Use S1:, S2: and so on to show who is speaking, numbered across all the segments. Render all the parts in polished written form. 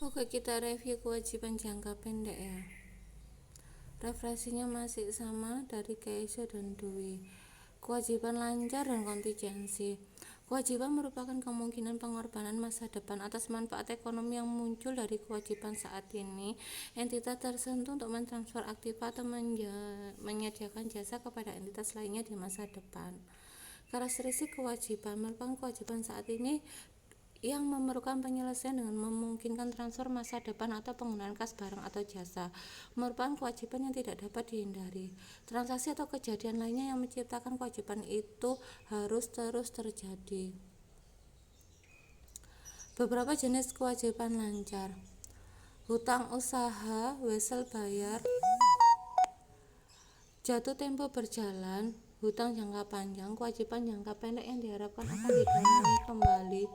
S1: Oke, kita review kewajiban jangka pendek ya. Referensinya masih sama dari Keisha dan Dwi. Kewajiban lancar dan kontingensi. Kewajiban merupakan kemungkinan pengorbanan masa depan atas manfaat ekonomi yang muncul dari kewajiban saat ini. Entitas tertentu untuk mentransfer aktif atau menyediakan jasa kepada entitas lainnya di masa depan. Karakteristik kewajiban merupakan kewajiban saat ini yang memerlukan penyelesaian dengan memungkinkan transfer masa depan atau penggunaan kas barang atau jasa, merupakan kewajiban yang tidak dapat dihindari. Transaksi atau kejadian lainnya yang menciptakan kewajiban itu harus terus terjadi. Beberapa jenis kewajiban lancar: hutang usaha, wesel bayar, jatuh tempo berjalan, hutang jangka panjang, kewajiban jangka pendek yang diharapkan akan didanai kembali,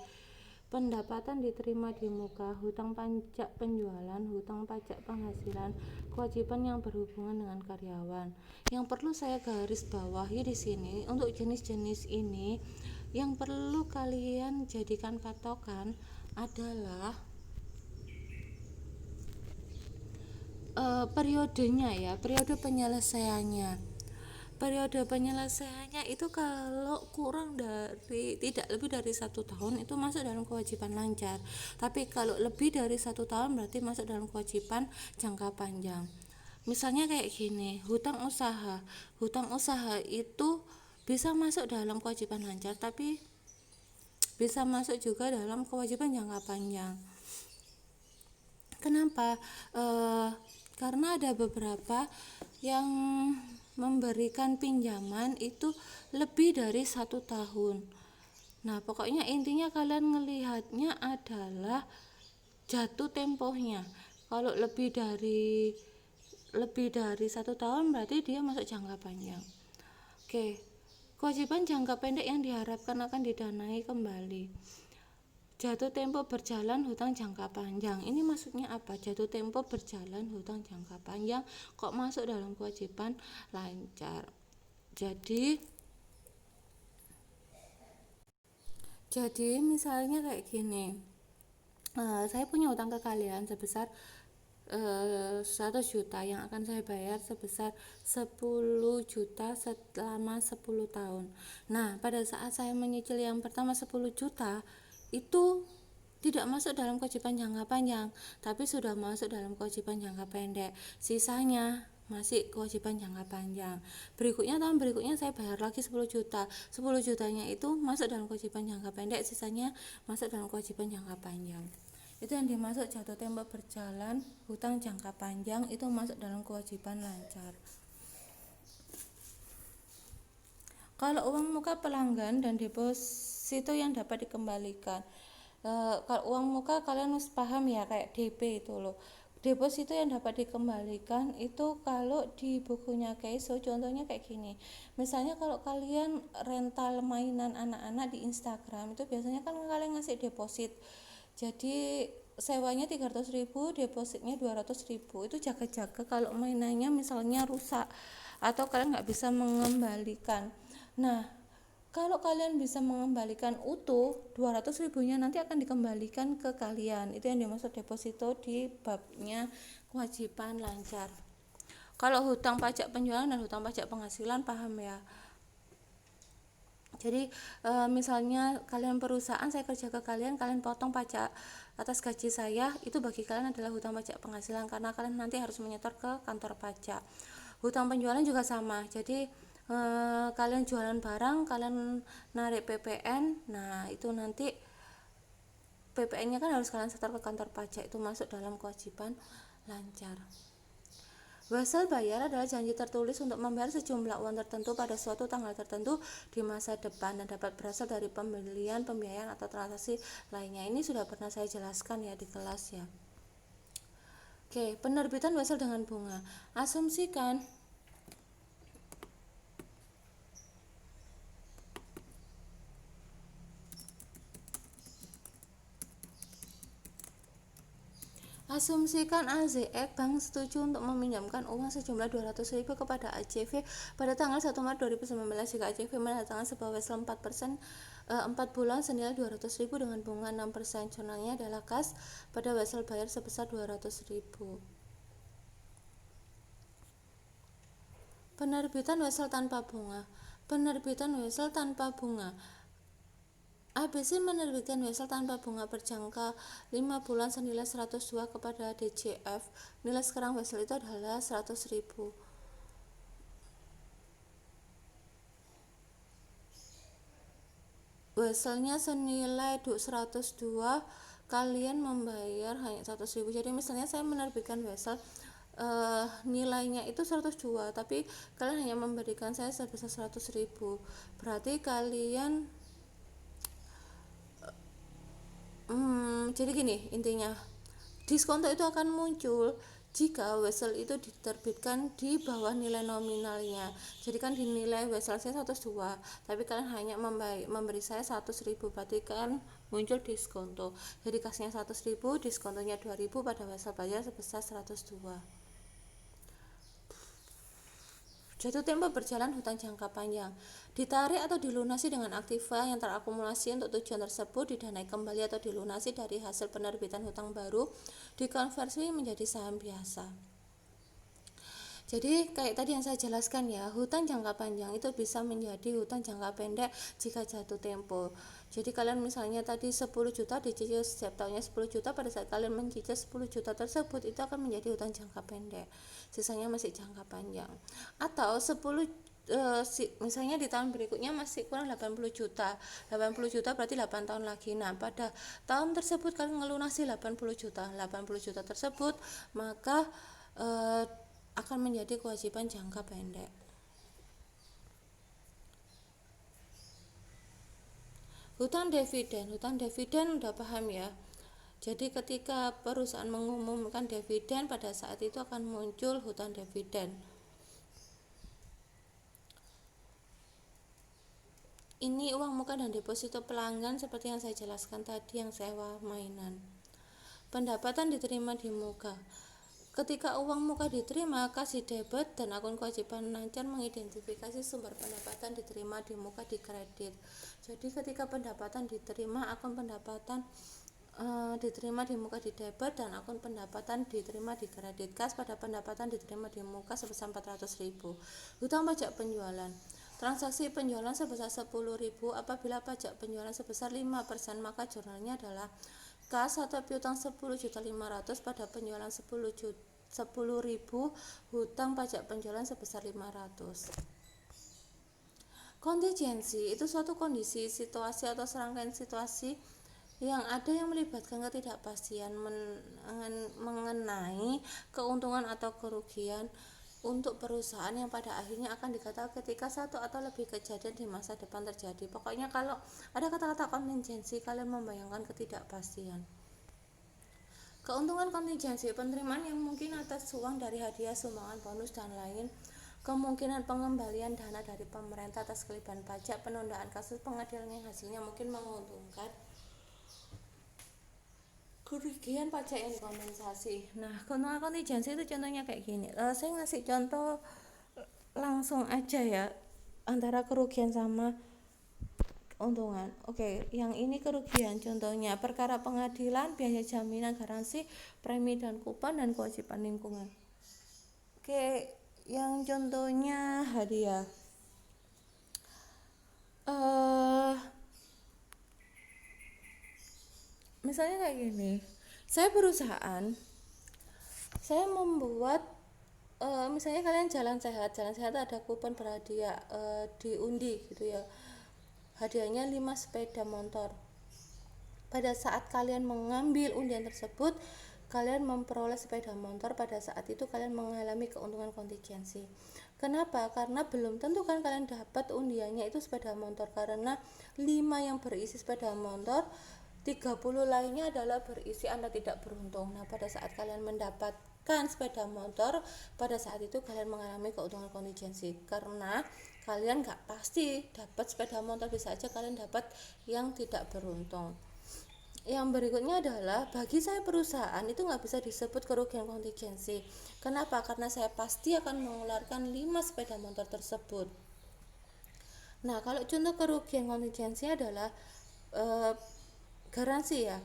S1: pendapatan diterima di muka, hutang pajak penjualan, hutang pajak penghasilan, kewajiban yang berhubungan dengan karyawan. Yang perlu saya garis bawahi di sini untuk jenis-jenis ini yang perlu kalian jadikan patokan adalah periodenya ya, periode penyelesaiannya. Periode penyelesaiannya itu kalau kurang dari tidak lebih dari 1 tahun itu masuk dalam kewajiban lancar, tapi kalau lebih dari 1 tahun berarti masuk dalam kewajiban jangka panjang. Misalnya kayak gini, hutang usaha itu bisa masuk dalam kewajiban lancar tapi bisa masuk juga dalam kewajiban jangka panjang. Kenapa? Karena ada beberapa yang memberikan pinjaman itu lebih dari 1 tahun. Nah, pokoknya intinya kalian ngelihatnya adalah jatuh tempohnya. Kalau lebih dari 1 tahun berarti dia masuk jangka panjang. Oke, kewajiban jangka pendek yang diharapkan akan didanai kembali. Jatuh tempo berjalan hutang jangka panjang. Ini maksudnya apa? Jatuh tempo berjalan hutang jangka panjang kok masuk dalam kewajiban lancar. Jadi misalnya kayak gini. Saya punya hutang ke kalian sebesar 100 juta yang akan saya bayar sebesar 10 juta selama 10 tahun. Nah, pada saat saya menyicil yang pertama 10 juta itu tidak masuk dalam kewajiban jangka panjang, tapi sudah masuk dalam kewajiban jangka pendek. Sisanya masih kewajiban jangka panjang. Tahun berikutnya saya bayar lagi 10 juta. 10 jutanya itu masuk dalam kewajiban jangka pendek, sisanya masuk dalam kewajiban jangka panjang. Itu yang dimaksud jatuh tempo berjalan, hutang jangka panjang itu masuk dalam kewajiban lancar. Kalau uang muka pelanggan dan deposito yang dapat dikembalikan, kalau uang muka kalian harus paham ya, kayak DP itu loh. Deposito yang dapat dikembalikan itu kalau di bukunya Keiso contohnya kayak gini. Misalnya kalau kalian rental mainan anak-anak di Instagram itu biasanya kan kalian ngasih deposit. Jadi sewanya 300.000, depositnya 200.000. Itu jaga-jaga kalau mainannya misalnya rusak atau kalian nggak bisa mengembalikan. Nah, kalau kalian bisa mengembalikan utuh, 200 ribunya nanti akan dikembalikan ke kalian. Itu yang dimaksud deposito di babnya kewajiban lancar. Kalau hutang pajak penjualan dan hutang pajak penghasilan paham ya. Jadi misalnya kalian perusahaan, saya kerja ke kalian, kalian potong pajak atas gaji saya, itu bagi kalian adalah hutang pajak penghasilan karena kalian nanti harus menyetor ke kantor pajak. Hutang penjualan juga sama. Jadi kalian jualan barang, kalian narik PPN, nah itu nanti PPN-nya kan harus kalian setor ke kantor pajak, itu masuk dalam kewajiban lancar. Wesel bayar adalah janji tertulis untuk membayar sejumlah uang tertentu pada suatu tanggal tertentu di masa depan dan dapat berasal dari pembelian, pembiayaan, atau transaksi lainnya. Ini sudah pernah saya jelaskan ya di kelas ya. Oke, penerbitan wesel dengan bunga. Asumsikan AZF Bank setuju untuk meminjamkan uang sejumlah 200.000 kepada ACV pada tanggal 1 Maret 2019 jika ACV menandatangani sebuah wesel 4% 4 bulan senilai 200.000 dengan bunga 6%. Jurnalnya adalah kas pada wesel bayar sebesar 200.000. Penerbitan wesel tanpa bunga. Penerbitan wesel tanpa bunga. ABC menerbitkan wesel tanpa bunga berjangka 5 bulan senilai 102 kepada DJF. Nilai sekarang wesel itu adalah 100.000. Weselnya senilai 102, kalian membayar hanya 100.000. Jadi misalnya saya menerbitkan wesel nilainya itu 102, tapi kalian hanya memberikan saya sebesar 100.000. Berarti kalian jadi gini intinya, diskonto itu akan muncul jika wesel itu diterbitkan di bawah nilai nominalnya. Jadi kan dinilai wesel saya 102, tapi kalian hanya memberi saya 100.000, berarti kan muncul diskonto. Jadi kasnya 100.000, diskontonya 2.000 pada wesel bayar sebesar 102. Jatuh tempo berjalan hutang jangka panjang. Ditarik atau dilunasi dengan aktiva yang terakumulasi untuk tujuan tersebut, didanai kembali atau dilunasi dari hasil penerbitan hutang baru, dikonversi menjadi saham biasa. Jadi kayak tadi yang saya jelaskan ya, hutang jangka panjang itu bisa menjadi hutang jangka pendek jika jatuh tempo. Jadi kalian misalnya tadi 10 juta dicicil setiap tahunnya 10 juta, pada saat kalian mencicil 10 juta tersebut itu akan menjadi hutang jangka pendek. Sisanya masih jangka panjang. Atau 10 misalnya di tahun berikutnya masih kurang 80 juta. 80 juta berarti 8 tahun lagi. Nah, pada tahun tersebut kalian ngelunasi 80 juta. 80 juta tersebut maka akan menjadi kewajiban jangka pendek. Hutang dividen udah paham ya. Jadi ketika perusahaan mengumumkan dividen, pada saat itu akan muncul hutang dividen. Ini uang muka dan deposito pelanggan seperti yang saya jelaskan tadi, yang sewa mainan. Pendapatan diterima di muka. Ketika uang muka diterima, kasih debit dan akun kewajiban lancar mengidentifikasi sumber pendapatan diterima di muka di kredit. Jadi ketika pendapatan diterima, akun pendapatan diterima di muka di debit dan akun pendapatan diterima di kredit. Kas pada pendapatan diterima di muka sebesar 400.000. Hutang pajak penjualan. Transaksi penjualan sebesar 10.000. Apabila pajak penjualan sebesar 5%, maka jurnalnya adalah kas atau piutang 10.500.000 pada penjualan 10.000, hutang pajak penjualan sebesar 500. Kontingensi itu suatu kondisi, situasi atau serangkaian situasi yang ada yang melibatkan ketidakpastian mengenai keuntungan atau kerugian untuk perusahaan yang pada akhirnya akan dikatakan ketika satu atau lebih kejadian di masa depan terjadi. Pokoknya kalau ada kata-kata kontingensi, kalian membayangkan ketidakpastian. Keuntungan kontingensi, penerimaan yang mungkin atas uang dari hadiah, sumbangan, bonus, dan lain. Kemungkinan pengembalian dana dari pemerintah atas kelebihan pajak, penundaan kasus pengadilan yang hasilnya mungkin menguntungkan, kerugian pajak yang dikompensasi. Nah, keuntungan kontingensi itu contohnya kayak gini. Saya ngasih contoh langsung aja ya, antara kerugian sama keuntungan. Oke, yang ini kerugian. Contohnya perkara pengadilan, biaya jaminan, garansi, premi dan kupon, dan kewajiban lingkungan. Oke, yang contohnya hadiah. Misalnya kayak gini, saya perusahaan, saya membuat misalnya kalian jalan sehat ada kupon berhadiah, diundi gitu ya, hadiahnya 5 sepeda motor. Pada saat kalian mengambil undian tersebut, kalian memperoleh sepeda motor, pada saat itu kalian mengalami keuntungan kontingensi. Kenapa? Karena belum tentu kan kalian dapat undiannya itu sepeda motor, karena 5 yang berisi sepeda motor, 30 lainnya adalah berisi Anda tidak beruntung. Nah, pada saat kalian mendapatkan sepeda motor, pada saat itu kalian mengalami keuntungan kontingensi, karena kalian gak pasti dapat sepeda motor, bisa aja kalian dapat yang tidak beruntung. Yang berikutnya adalah, bagi saya perusahaan itu nggak bisa disebut kerugian kontingensi. Kenapa? Karena saya pasti akan mengeluarkan 5 sepeda motor tersebut. Nah, kalau contoh kerugian kontingensi adalah eh, garansi ya.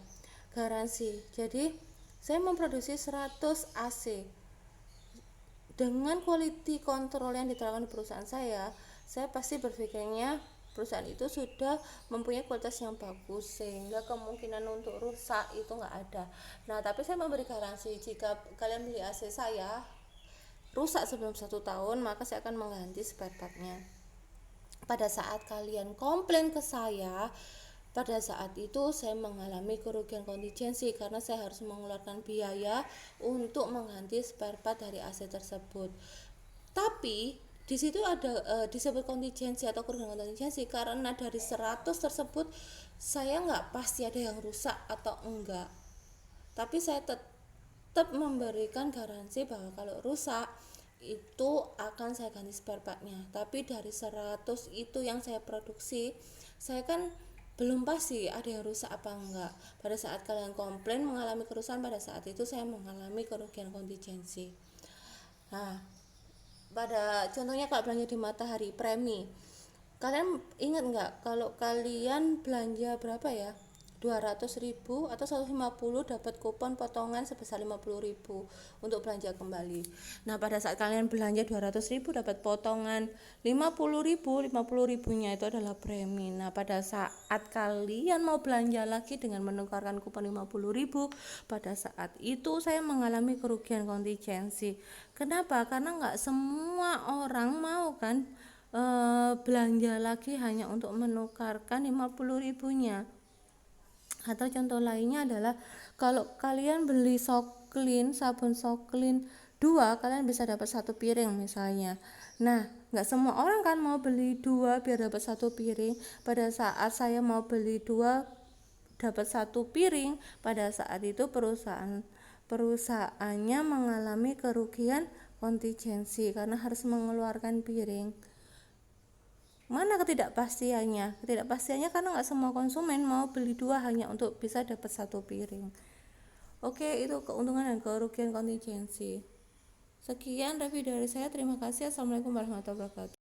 S1: Garansi. Jadi, saya memproduksi 100 AC dengan quality control yang diterapkan di perusahaan saya pasti berpikirnya perusahaan itu sudah mempunyai kualitas yang bagus sehingga kemungkinan untuk rusak itu nggak ada. Nah, tapi saya memberi garansi jika kalian beli AC saya rusak sebelum 1 tahun, maka saya akan mengganti spare partnya. Pada saat kalian komplain ke saya, pada saat itu saya mengalami kerugian kontingensi karena saya harus mengeluarkan biaya untuk mengganti spare part dari AC tersebut. Tapi di situ ada disebut kontingensi atau kerugian kontingensi karena dari 100 tersebut saya nggak pasti ada yang rusak atau enggak. Tapi saya tetap memberikan garansi bahwa kalau rusak itu akan saya ganti spare partnya. Tapi dari 100 itu yang saya produksi, saya kan belum pasti ada yang rusak apa enggak. Pada saat kalian komplain mengalami kerusakan, pada saat itu saya mengalami kerugian kontingensi. Nah, pada contohnya kalau belanja di Matahari Premi, kalian ingat nggak kalau kalian belanja berapa ya, 200.000 atau 150 dapat kupon potongan sebesar 50.000 untuk belanja kembali. Nah, pada saat kalian belanja 200.000 dapat potongan 50.000, 50.000-nya itu adalah premi. Nah, pada saat kalian mau belanja lagi dengan menukarkan kupon 50.000, pada saat itu saya mengalami kerugian kontingensi. Kenapa? Karena nggak semua orang mau kan belanja lagi hanya untuk menukarkan 50.000-nya. Atau contoh lainnya adalah kalau kalian beli Soklin, sabun Soklin 2, kalian bisa dapat 1 piring misalnya. Nah, nggak semua orang kan mau beli 2 biar dapat 1 piring. Pada saat saya mau beli 2 dapat 1 piring, pada saat itu perusahaannya mengalami kerugian kontingensi karena harus mengeluarkan piring. Mana ketidakpastiannya? Ketidakpastiannya karena nggak semua konsumen mau beli 2 hanya untuk bisa dapat 1 piring. Oke, itu keuntungan dan kerugian kontingensi. Sekian review dari saya. Terima kasih. Assalamualaikum warahmatullahi wabarakatuh.